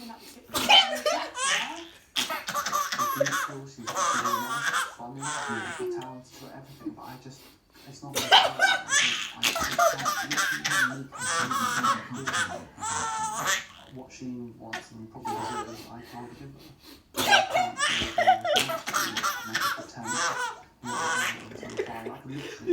mean, that'd be good. She's beautiful, she's really nice, funny, beautiful, talented, she's got everything, but it's not my fault. What she wants and probably deserves, I can't give her. I can't pretend, I can literally